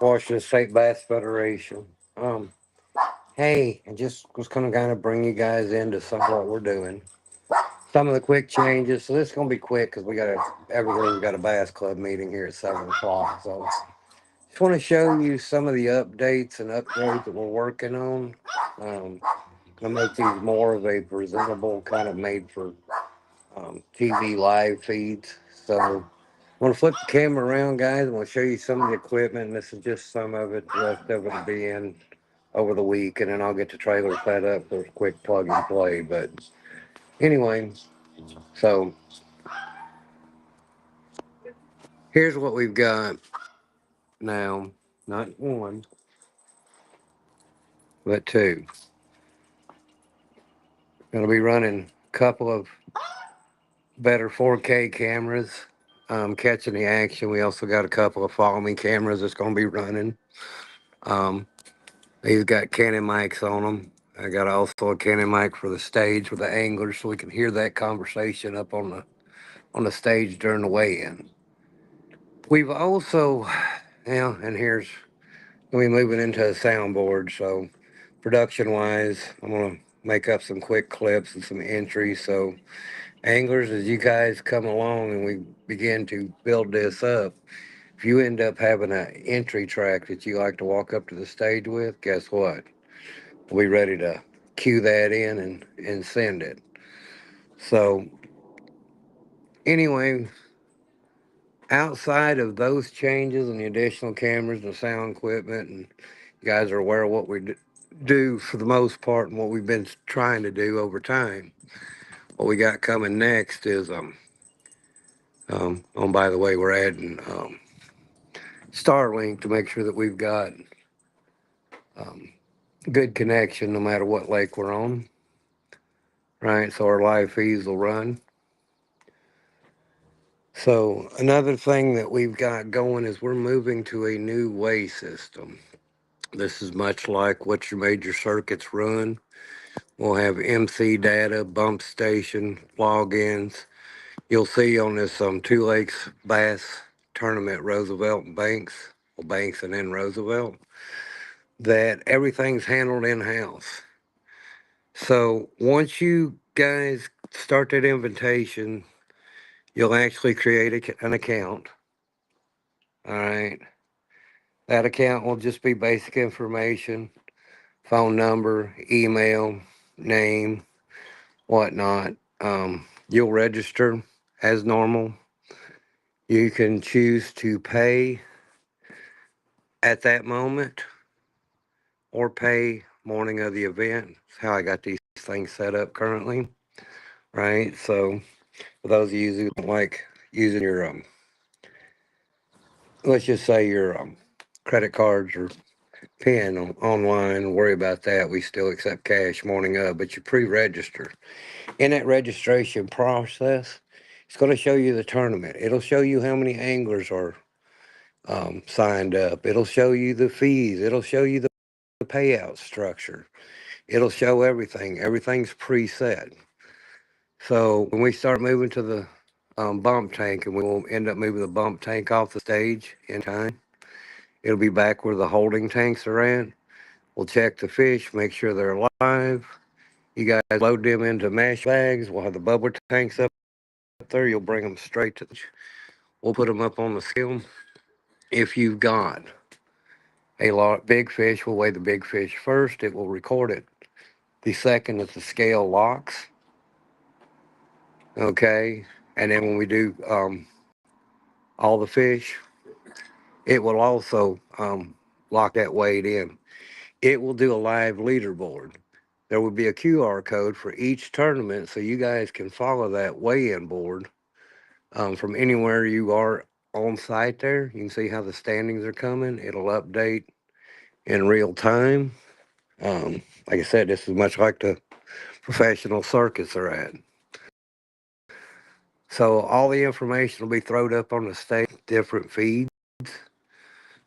Washington State Bass Federation. Hey, I just was kind of bring you guys into some of what we're doing. Some of the quick changes. So this is gonna be quick because we got a bass club meeting here at 7 o'clock. So just want to show you some of the updates and upgrades that we're working on. Gonna make these more of a presentable kind of made for TV live feeds. So I want to flip the camera around, guys. I want to show you some of the equipment. This is just some of it. The rest of it will be in over the week, and then I'll get the trailer set up for a quick plug and play. But anyway, so here's what we've got now. Not one, but two. Gonna be running a couple of better 4K cameras, catching the action. We also got a couple of follow me cameras that's gonna be running. Um, these got Canon mics on them. I got also a Canon mic for the stage with the anglers, so we can hear that conversation up on the stage during the weigh-in. We've also, yeah, and here's we moving into a soundboard. So production wise, I'm gonna make up some quick clips and some entries. So anglers, as you guys come along and we begin to build this up, if you end up having an entry track that you like to walk up to the stage with, guess what? We'll be ready to cue that in and send it. So anyway, outside of those changes and the additional cameras and sound equipment, and you guys are aware of what we do for the most part and what we've been trying to do over time. What we got coming next is oh, by the way, we're adding Starlink to make sure that we've got um, good connection no matter what lake we're on, right? So our live feeds will run. So another thing that we've got going is we're moving to a new way system. This is much like what your major circuits run. We'll have MC data, bump station, logins. You'll see on this Two Lakes Bass Tournament, Roosevelt and Banks, or Banks and then Roosevelt, that everything's handled in-house. So once you guys start that invitation, you'll actually create an account. All right. That account will just be basic information, phone number, email, name, whatnot. You'll register as normal. You can choose to pay at that moment or pay morning of the event. That's how I got these things set up currently, right? So for those of you who don't like using your let's just say your credit cards or PIN online, worry about that. We still accept cash morning of, but you pre-register. In that registration process, it's going to show you the tournament. It'll show you how many anglers are signed up. It'll show you the fees. It'll show you the payout structure. It'll show everything. Everything's preset. So when we start moving to the bump tank, and we will end up moving the bump tank off the stage in time, it'll be back where the holding tanks are at. We'll check the fish, make sure they're alive. You guys load them into mash bags. We'll have the bubbler tanks up there. You'll bring them straight to the. We'll put them up on the scale. If you've got a lot big fish, we'll weigh the big fish first. It will record it the second that the scale locks. Okay, and then when we do all the fish, it will also lock that weight in. It will do a live leaderboard. There will be a QR code for each tournament, so you guys can follow that weigh-in board from anywhere you are on site. There, you can see how the standings are coming. It'll update in real time. Like I said, this is much like the professional circuits are at. So all the information will be thrown up on the stage, different feeds.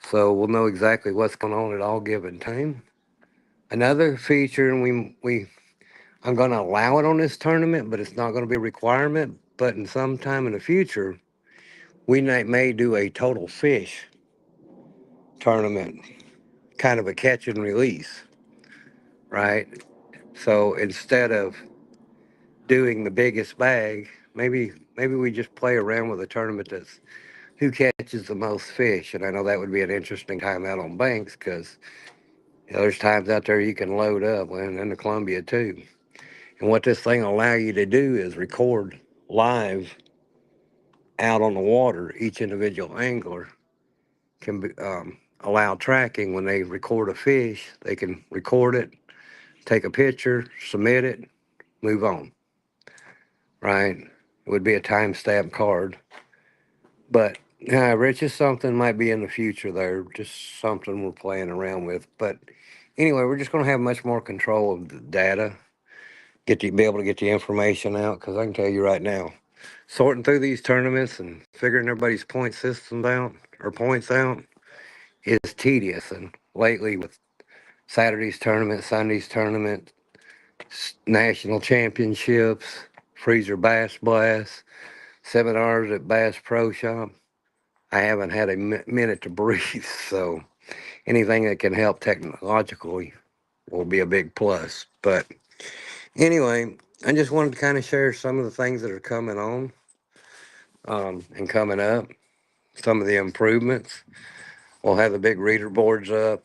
So we'll know exactly what's going on at all given time. Another feature, and I'm going to allow it on this tournament, but it's not going to be a requirement. But in some time in the future, we may do a total fish tournament, kind of a catch and release, right? So instead of doing the biggest bag, maybe we just play around with a tournament that's who catches the most fish. And I know that would be an interesting time out on banks because there's times out there you can load up, and in the Columbia too. And what this thing will allow you to do is record live out on the water. Each individual angler can be, allow tracking when they record a fish. They can record it, take a picture, submit it, move on. Right? It would be a timestamp card. But Rich, is something might be in the future there. Just something we're playing around with. But anyway, we're just going to have much more control of the data. Be able to get the information out, because I can tell you right now, sorting through these tournaments and figuring everybody's point systems out or points out is tedious. And lately, with Saturday's tournament, Sunday's tournament, national championships, freezer bass blast, seminars at Bass Pro Shop, I haven't had a minute to breathe. So anything that can help technologically will be a big plus. But anyway, I just wanted to kind of share some of the things that are coming on and coming up, some of the improvements. We'll have the big reader boards up.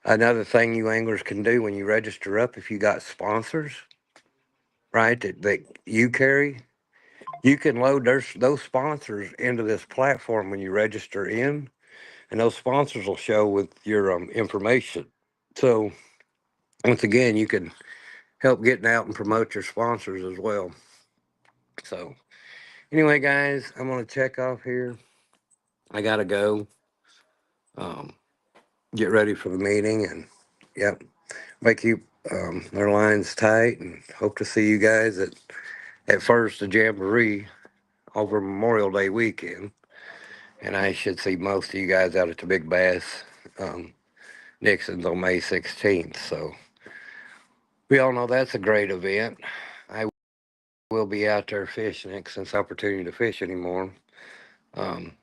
Another thing you anglers can do when you register up, if you got sponsors, right, that you carry, you can load those sponsors into this platform when you register in, and those sponsors will show with your information. So once again, you can help getting out and promote your sponsors as well. So anyway, guys, I'm gonna check off here. I gotta go um, get ready for the meeting, and yep, keep their lines tight, and hope to see you guys at first the Jamboree over Memorial Day weekend. And I should see most of you guys out at the Big Bass Nixon's on May 16th. So we all know that's a great event. I will be out there fishing it since opportunity to fish anymore. Um,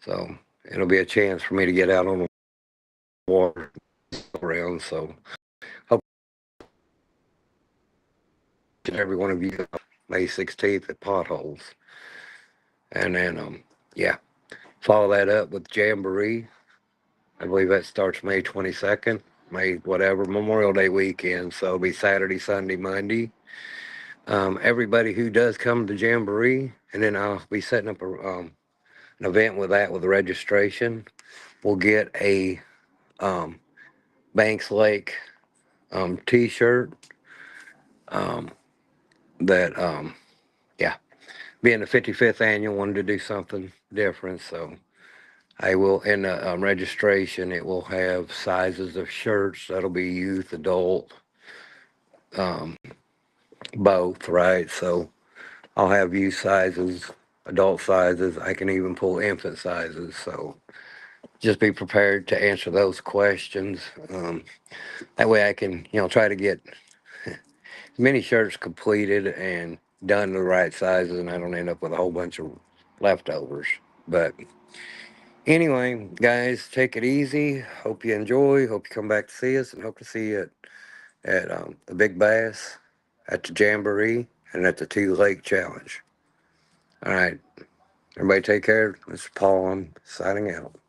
so it'll be a chance for me to get out on the water around. So hope every one of you May 16th at Potholes. And then, yeah, follow that up with Jamboree. I believe that starts May 22nd, May whatever, Memorial Day weekend. So it'll be Saturday, Sunday, Monday. Everybody who does come to Jamboree, and then I'll be setting up an event with that with registration, will get a Banks Lake t-shirt that, yeah, being the 55th annual, wanted to do something different. So I will, in the registration, it will have sizes of shirts. That'll be youth, adult, both, right? So I'll have youth sizes, adult sizes. I can even pull infant sizes. So just be prepared to answer those questions. That way I can, try to get as many shirts completed and done the right sizes, and I don't end up with a whole bunch of leftovers. But anyway, guys, take it easy. Hope you enjoy. Hope you come back to see us, and hope to see you at the Big Bass, at the Jamboree, and at the Two Lake Challenge. All right. Everybody take care. This is Paul. I'm signing out.